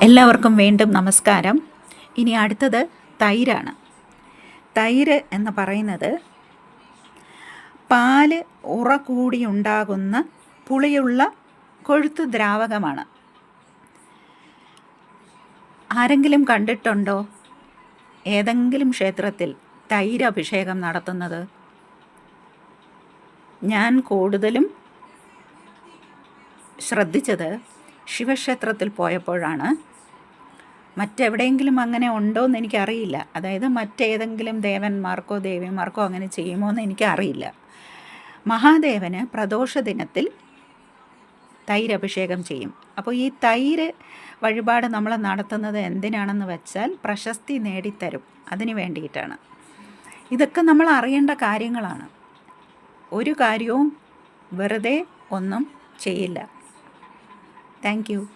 എല്ലാവർക്കും വീണ്ടും നമസ്കാരം. ഇനി അടുത്തത് തൈരാണ്. തൈര് എന്ന് പറയുന്നത് പാല് ഉറ കൂടിയുണ്ടാകുന്ന പുളിയുള്ള കൊഴുത്ത് ദ്രാവകമാണ്. ആരെങ്കിലും കണ്ടിട്ടുണ്ടോ ഏതെങ്കിലും ക്ഷേത്രത്തിൽ തൈര് അഭിഷേകം നടത്തുന്നത്? ഞാൻ കൂടുതലും ശ്രദ്ധിച്ചത് ശിവക്ഷേത്രത്തിൽ പോയപ്പോഴാണ്. മറ്റെവിടെയെങ്കിലും അങ്ങനെ ഉണ്ടോ എന്ന് എനിക്കറിയില്ല. അതായത് മറ്റേതെങ്കിലും ദേവന്മാർക്കോ ദേവിമാർക്കോ അങ്ങനെ ചെയ്യുമോ എന്ന് എനിക്കറിയില്ല. മഹാദേവന് പ്രദോഷ ദിനത്തിൽ തൈര് അഭിഷേകം ചെയ്യും. അപ്പോൾ ഈ തൈര് വഴിപാട് നമ്മൾ നടത്തുന്നത് എന്തിനാണെന്ന് വെച്ചാൽ പ്രശസ്തി നേടിത്തരും, അതിന് വേണ്ടിയിട്ടാണ്. ഇതൊക്കെ നമ്മൾ അറിയേണ്ട കാര്യങ്ങളാണ്. ഒരു കാര്യവും വെറുതെ ഒന്നും ചെയ്യില്ല. Thank you.